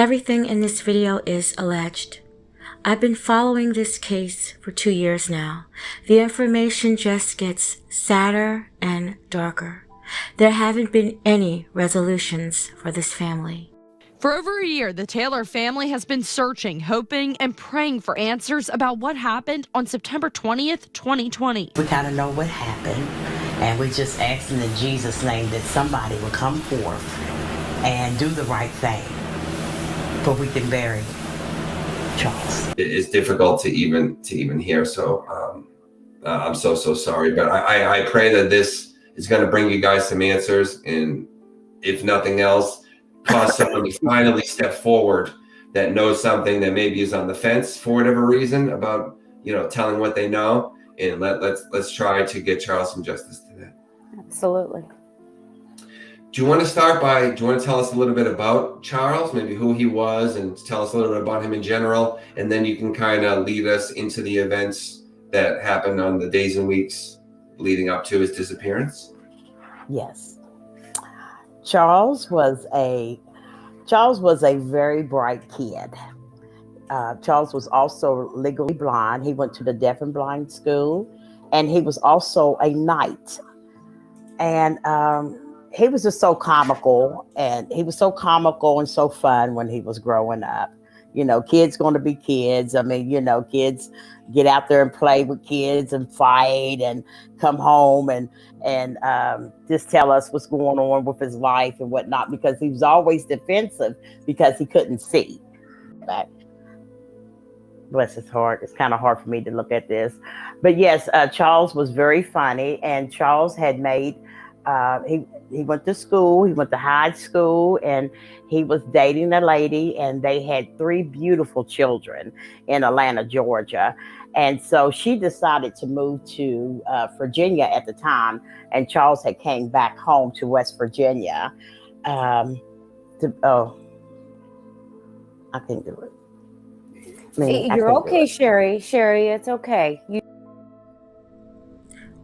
Everything in this video is alleged. I've been following this case for 2 years now. The information just gets sadder and darker. There haven't been any resolutions for this family. For over a year, the Taylor family has been searching, hoping, and praying for answers about what happened on September 20th, 2020. We kind of know what happened, and we're just asking in Jesus' name that somebody will come forth and do the right thing, for we can bury Charles. It's difficult to even hear, so I'm so sorry, but I pray that this is going to bring you guys some answers, and if nothing else, cause someone to finally step forward that knows something that maybe is on the fence for whatever reason about, telling what they know, and let's try to get Charles some justice to that. Absolutely. Do you want to tell us a little bit about Charles, maybe who he was, and tell us a little bit about him in general, and then you can kind of lead us into the events that happened on the days and weeks leading up to his disappearance? Yes. Charles was a very bright kid. Charles was also legally blind. He went to the deaf and blind school, and he was also a knight. And he was just so comical, and he was so comical and so fun when he was growing up. Kids going to be kids. I mean, kids get out there and play with kids and fight and come home and just tell us what's going on with his life and whatnot, because he was always defensive because he couldn't see. But bless his heart, it's kind of hard for me to look at this. But yes, Charles was very funny, and Charles had made, he went to school, he went to high school, and he was dating a lady, and they had 3 beautiful children in Atlanta, Georgia. And so she decided to move to Virginia at the time, and Charles had came back home to West Virginia. I can't do it. You're okay, Sherry. Sherry, it's okay.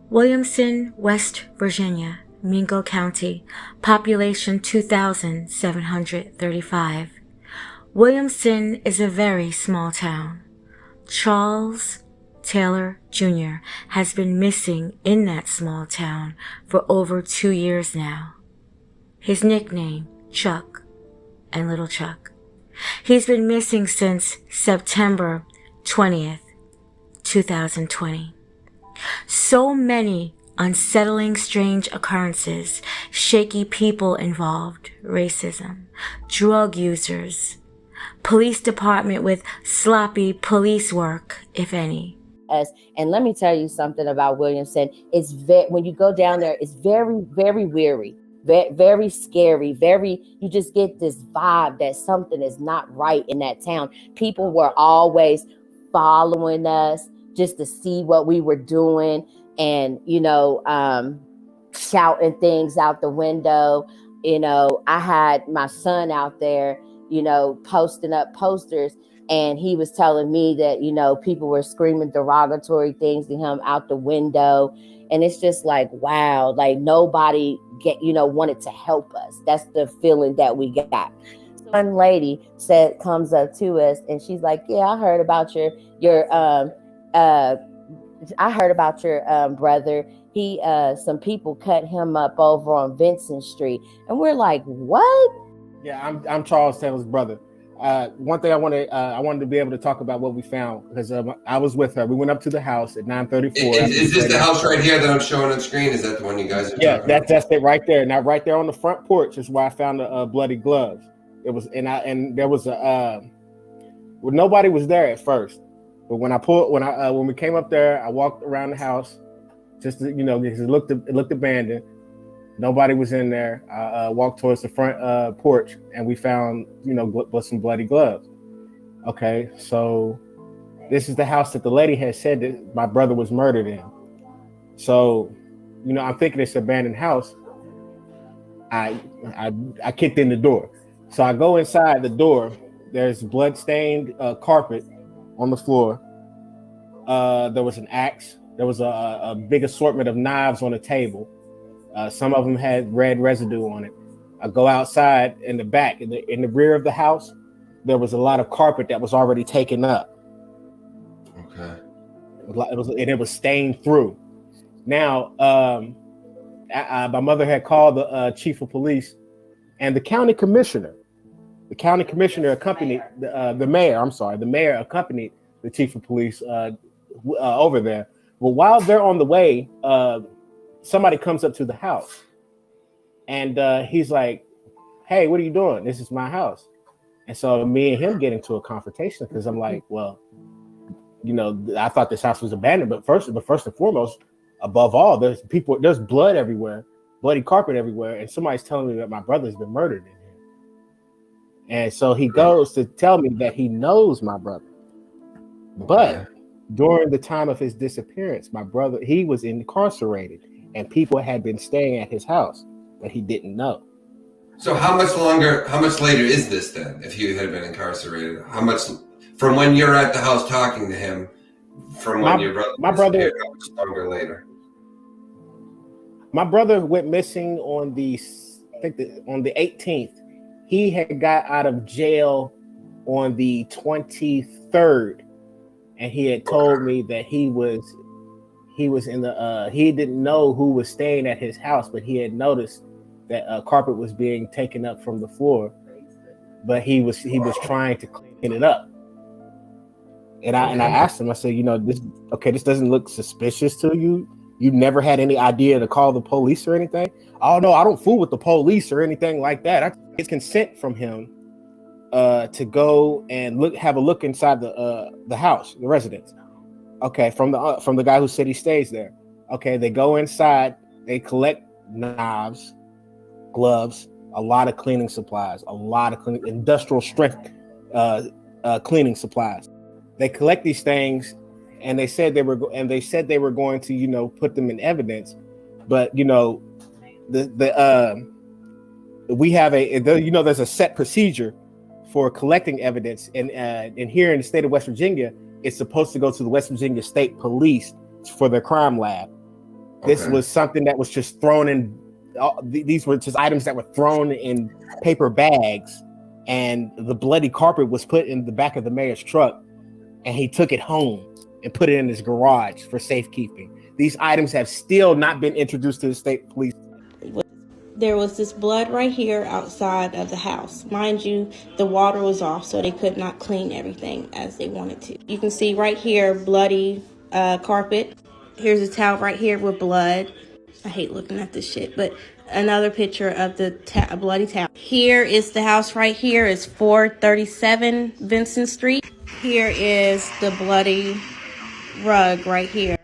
Williamson, West Virginia, Mingo County, population 2,735. Williamson is a very small town. Charles Taylor Jr. has been missing in that small town for over 2 years now. His nickname, Chuck and Little Chuck. He's been missing since September 20th, 2020. So many unsettling, strange occurrences, shaky people involved, racism, drug users, police department with sloppy police work, if any. And let me tell you something about Williamson. It's when you go down there, it's very, very weary, very, very scary. You just get this vibe that something is not right in that town. People were always following us just to see what we were doing, and shouting things out the window. I had my son out there, posting up posters, and he was telling me that, people were screaming derogatory things to him out the window. And it's just like, wow, like nobody wanted to help us. That's the feeling that we got. One lady comes up to us, and she's like, yeah, I heard about your brother. He some people cut him up over on Vincent Street, and we're like, what? Yeah, I'm Charles Taylor's brother. One thing I wanted to be able to talk about what we found, because I was with her. We went up to the house at 9:34. Is this the house right here that I'm showing on screen? Is that the one you guys are talking about? That's it right there. Now, right there on the front porch is where I found a bloody glove. It was, and there was nobody was there at first. But when we came up there, I walked around the house, just to, because it looked abandoned. Nobody was in there. I walked towards the front porch, and we found some bloody gloves. Okay, so this is the house that the lady had said that my brother was murdered in. So, I'm thinking it's an abandoned house. I kicked in the door. So I go inside the door. There's blood-stained carpet on the floor. There was an axe. There was a big assortment of knives on the table. Some of them had red residue on it. I go outside in the back, in the rear of the house. there was a lot of carpet that was already taken up. Okay. It was stained through. Now, my mother had called the chief of police and the county commissioner. The county commissioner accompanied the mayor. I'm sorry, the mayor accompanied the chief of police over there. But while they're on the way, somebody comes up to the house, and he's like, "Hey, what are you doing? This is my house." And so me and him get into a confrontation because I'm like, "Well, you know, I thought this house was abandoned, but first and foremost, above all, there's blood everywhere, bloody carpet everywhere, and somebody's telling me that my brother's been murdered in here." And so he goes to tell me that he knows my brother, but during the time of his disappearance, my brother, he was incarcerated, and people had been staying at his house that he didn't know. So how much later is this then? If he had been incarcerated, how much from when you're at the house talking to him, from when your brother, how much longer later? My brother went missing on the 18th. He had got out of jail on the 23rd, and he had told me that he was in the he didn't know who was staying at his house, but he had noticed that carpet was being taken up from the floor, but he was trying to clean it up. And I asked him, I said, you know, this doesn't look suspicious to you. You never had any idea to call the police or anything? Oh no, I don't fool with the police or anything like that. I get consent from him to go and have a look inside the house, the residence. Okay, from the guy who said he stays there. Okay, they go inside, they collect knives, gloves, a lot of cleaning supplies, industrial strength cleaning supplies. They collect these things, and they said they were going to, you know, put them in evidence, but you know, we have there's a set procedure for collecting evidence, and here in the state of West Virginia, it's supposed to go to the West Virginia State Police for their crime lab. Okay. This was something that was just thrown in. These were just items that were thrown in paper bags, and the bloody carpet was put in the back of the mayor's truck, and he took it home and put it in his garage for safekeeping. These items have still not been introduced to the state police. There was this blood right here outside of the house. Mind you, the water was off, so they could not clean everything as they wanted to. You can see right here, bloody carpet. Here's a towel right here with blood. I hate looking at this shit, but another picture of the bloody towel. Here is the house right here. It's 437 Vincent Street. Here is the bloody rug right here.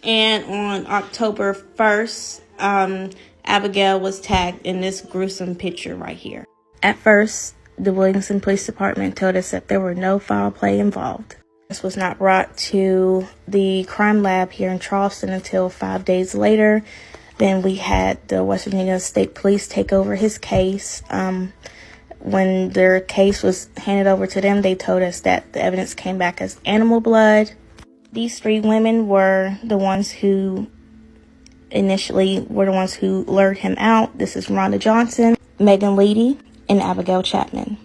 And on October 1st, Abigail was tagged in this gruesome picture right here. At first, the Williamson Police Department told us that there were no foul play involved. This was not brought to the crime lab here in Charleston until 5 days later. Then we had the West Virginia State Police take over his case. When their case was handed over to them, they told us that the evidence came back as animal blood. These three women were the ones who lured him out. This is Rhonda Johnson, Megan Leedy, and Abigail Chapman.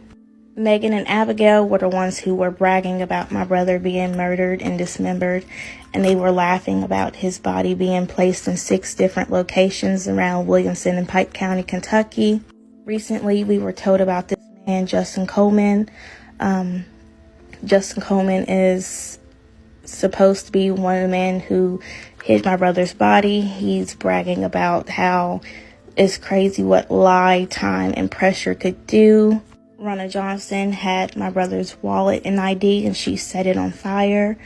Megan and Abigail were the ones who were bragging about my brother being murdered and dismembered, and they were laughing about his body being placed in 6 different locations around Williamson and Pike County, Kentucky. Recently, we were told about this man, Justin Coleman. Justin Coleman is supposed to be one of the men who hid my brother's body. He's bragging about how it's crazy what lie, time, and pressure could do. Rhonda Johnson had my brother's wallet and ID, and she set it on fire.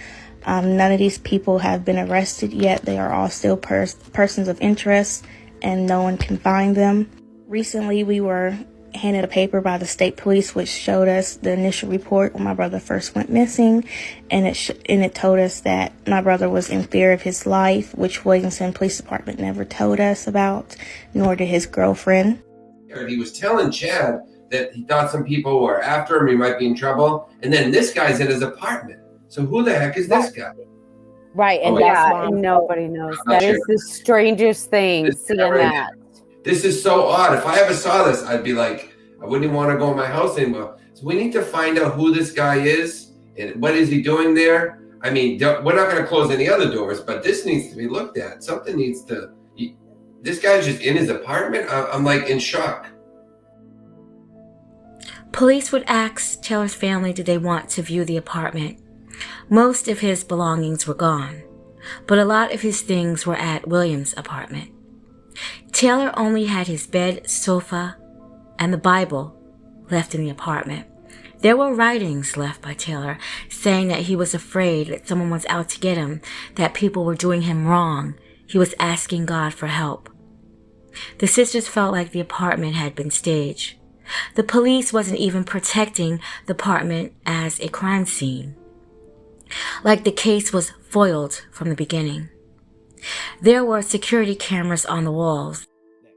None of these people have been arrested yet. They are all still persons of interest, and no one can find them. Recently, we were handed a paper by the state police which showed us the initial report when my brother first went missing, and it told us that my brother was in fear of his life, which Williamson Police Department never told us about, nor did his girlfriend. He was telling Chad that he thought some people were after him, he might be in trouble, and then this guy's in his apartment. So who the heck is this guy? Right, and nobody knows. That is the strangest thing, seeing that. This is so odd. If I ever saw this, I'd be like, I wouldn't even want to go in my house anymore. So we need to find out who this guy is and what is he doing there. I mean, we're not going to close any other doors, but this needs to be looked at. Something needs to. This guy's just in his apartment. I'm like in shock. Police would ask Taylor's family did they want to view the apartment. Most of his belongings were gone, but a lot of his things were at Williams' apartment. Taylor only had his bed, sofa, and the Bible left in the apartment. There were writings left by Taylor saying that he was afraid that someone was out to get him, that people were doing him wrong. He was asking God for help. The sisters felt like the apartment had been staged. The police wasn't even protecting the apartment as a crime scene. Like the case was foiled from the beginning. There were security cameras on the walls.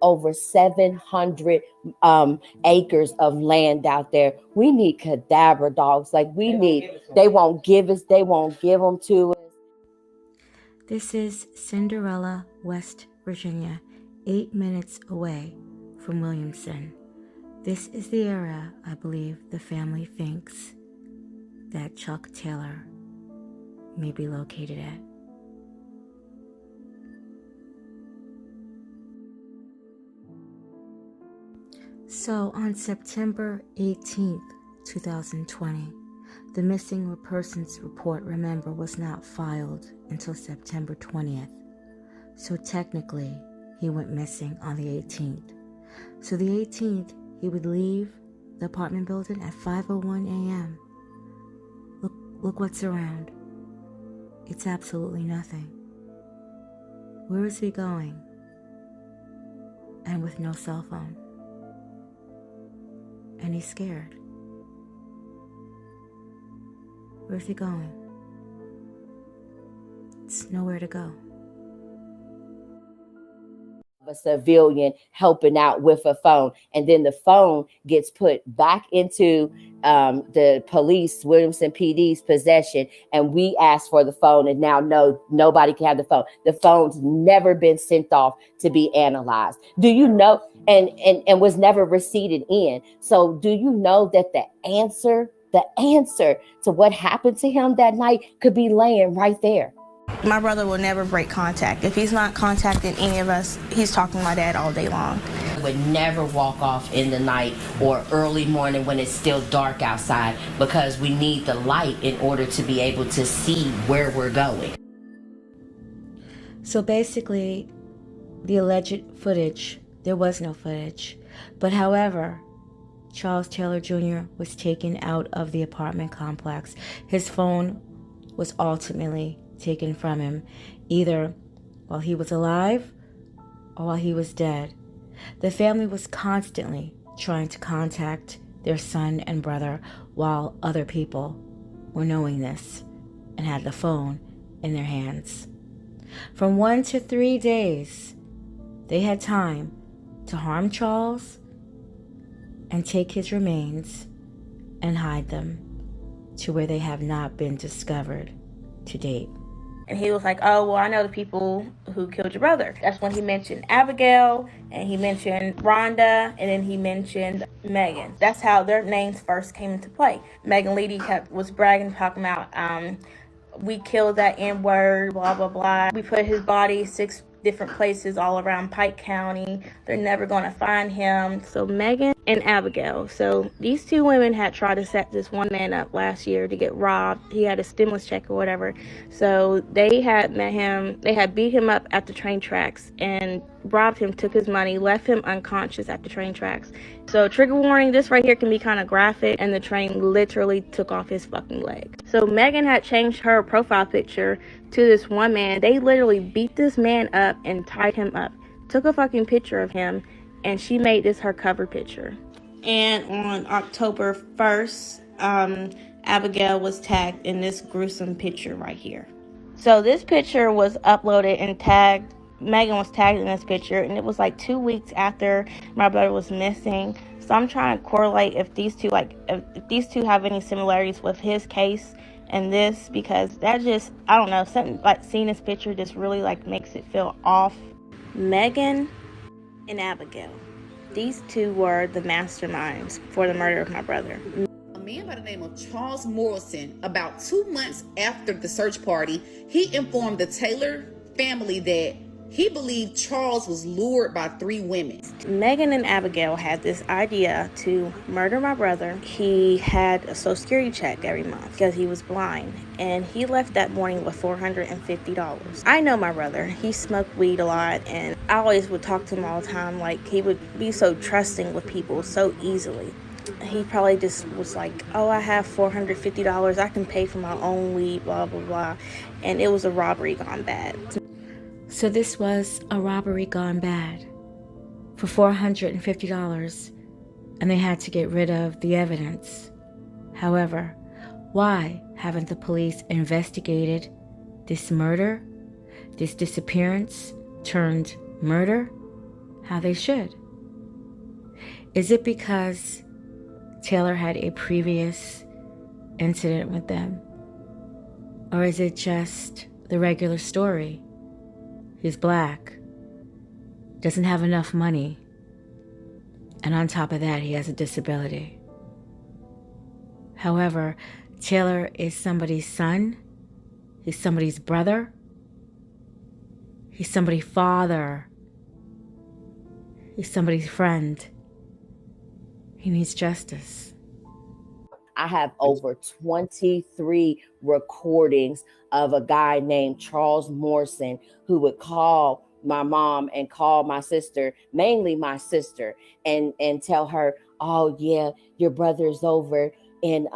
Over 700 acres of land out there. We need cadaver dogs. Like they won't give them to us. This is Cinderella, West Virginia, 8 minutes away from Williamson. This is the area, I believe, the family thinks that Chuck Taylor may be located at. So on September 18th, 2020, the missing persons report, remember, was not filed until September 20th. So technically, he went missing on the 18th. So the 18th, he would leave the apartment building at 5:01 a.m. Look what's around. It's absolutely nothing. Where is he going? And with no cell phone. And he's scared. Where's he going? It's nowhere to go. A civilian helping out with a phone, and then the phone gets put back into the police, Williamson PD's possession, and we ask for the phone, and now nobody can have the phone. The phone's never been sent off to be analyzed. Do you know? And was never receipted in. So do you know that the answer to what happened to him that night could be laying right there? My brother will never break contact. If he's not contacting any of us, he's talking to my dad all day long. Would never walk off in the night or early morning when it's still dark outside, because we need the light in order to be able to see where we're going. So basically, the alleged footage, there was no footage. But however, Charles Taylor Jr. was taken out of the apartment complex. His phone was ultimately taken from him, either while he was alive or while he was dead. The family was constantly trying to contact their son and brother while other people were knowing this and had the phone in their hands. From 1 to 3 days, they had time to harm Charles and take his remains and hide them to where they have not been discovered to date. And he was like, oh, well, I know the people who killed your brother. That's when he mentioned Abigail, and he mentioned Rhonda, and then he mentioned Megan. That's how their names first came into play. Megan Leedy was bragging, talking about, we killed that N-word, blah, blah, blah. We put his body 6 different places all around Pike County. They're never going to find him. So Megan and Abigail. So these 2 women had tried to set this one man up last year to get robbed. He had a stimulus check or whatever. So they had met him. They had beat him up at the train tracks and robbed him, took his money, left him unconscious at the train tracks. So trigger warning, this right here can be kind of graphic, and the train literally took off his fucking leg. So Megan had changed her profile picture to this one man. They literally beat this man up and tied him up, took a fucking picture of him, and she made this her cover picture. And on October 1st, Abigail was tagged in this gruesome picture right here. So this picture was uploaded and tagged. Megan was tagged in this picture, and it was like 2 weeks after my brother was missing. So I'm trying to correlate if these two have any similarities with his case and this, because that just, I don't know, something like seeing this picture just really like makes it feel off. Megan and Abigail, these 2 were the masterminds for the murder of my brother. man by the name of Charles Morrison, about 2 months after the search party, he informed the Taylor family that he believed Charles was lured by 3 women. Megan and Abigail had this idea to murder my brother. He had a Social Security check every month because he was blind, and he left that morning with $450. I know my brother. He smoked weed a lot, and I always would talk to him all the time. Like, he would be so trusting with people so easily. He probably just was like, oh, I have $450. I can pay for my own weed, blah, blah, blah. And it was a robbery gone bad. So this was a robbery gone bad for $450, and they had to get rid of the evidence. However, why haven't the police investigated this murder, this disappearance turned murder, how they should? Is it because Taylor had a previous incident with them? Or is it just the regular story? He's black, doesn't have enough money, and on top of that, he has a disability. However, Taylor is somebody's son, he's somebody's brother, he's somebody's father, he's somebody's friend. He needs justice. I have over 23 recordings of a guy named Charles Morrison who would call my mom and call my sister, mainly my sister, and tell her, oh yeah, your brother's over in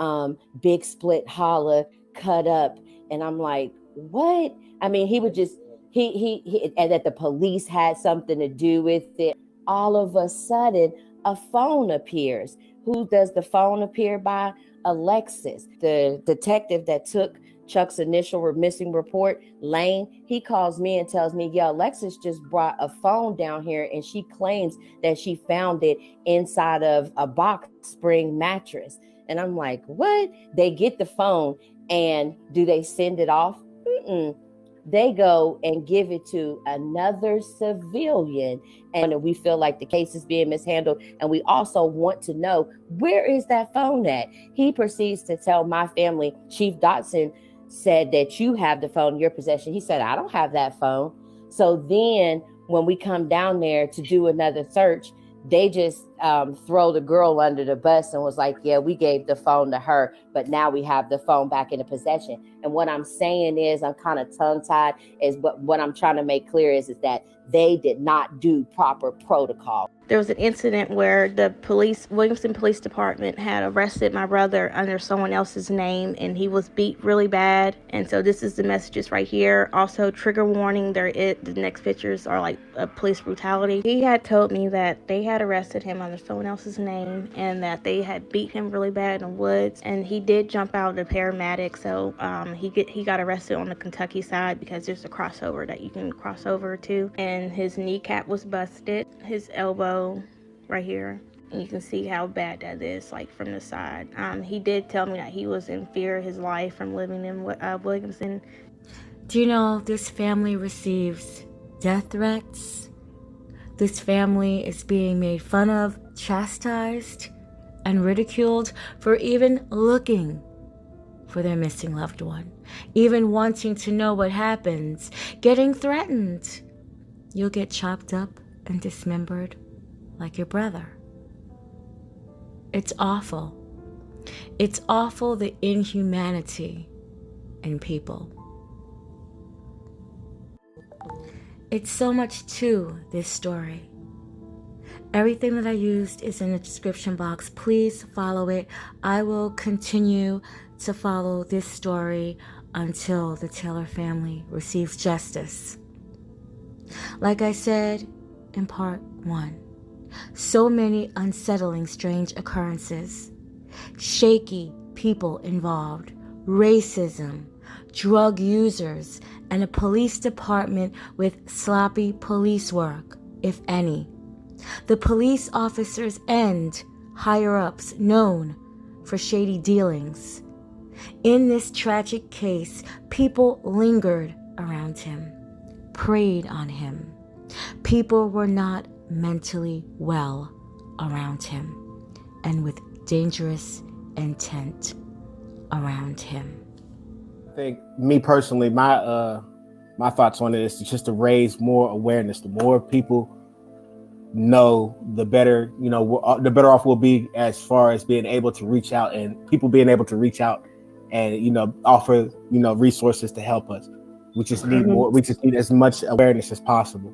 Big Split Holla, cut up. And I'm like, what? I mean, he would just, he and that the police had something to do with it. All of a sudden, a phone appears. Who does the phone appear by? Alexis, the detective that took Chuck's initial missing report, Lane. He calls me and tells me, yeah, Alexis just brought a phone down here, and she claims that she found it inside of a box spring mattress. And I'm like, what? They get the phone, and do they send it off? They go and give it to another civilian, and we feel like the case is being mishandled, and we also want to know, where is that phone at? He proceeds to tell my family, Chief Dotson said that you have the phone in your possession. He said, I don't have that phone. So then when we come down there to do another search, they just throw the girl under the bus and was like, yeah, we gave the phone to her, but now we have the phone back in the possession. And what I'm saying is, I'm kind of tongue-tied, is what I'm trying to make clear is that they did not do proper protocol. There was an incident where the Williamson Police Department had arrested my brother under someone else's name, and he was beat really bad. And so this is the messages right here. Also, trigger warning, the next pictures are like police brutality. He had told me that they had arrested him under someone else's name and that they had beat him really bad in the woods. And he did jump out of the paramedic, so he got arrested on the Kentucky side because there's a crossover that you can cross over to. And his kneecap was busted, his elbow right here, and you can see how bad that is, like from the side. He did tell me that he was in fear of his life from living in Williamson. Do you know this family receives death threats? This family is being made fun of, chastised, and ridiculed for even looking for their missing loved one, even wanting to know what happens, getting threatened. You'll get chopped up and dismembered like your brother. It's awful. It's awful, the inhumanity in people. It's so much to this story. Everything that I used is in the description box. Please follow it. I will continue to follow this story until the Taylor family receives justice. Like I said in part 1, so many unsettling, strange occurrences, shaky people involved, racism, drug users, and a police department with sloppy police work, if any. The police officers and higher-ups known for shady dealings. In this tragic case, people lingered around him, preyed on him. People were not mentally well around him, and with dangerous intent around him. I think me personally, my thoughts on it is just to raise more awareness. The more people know, the better, the better off we'll be as far as being able to reach out, and people being able to reach out and, offer, resources to help us. We just need more. We just need as much awareness as possible.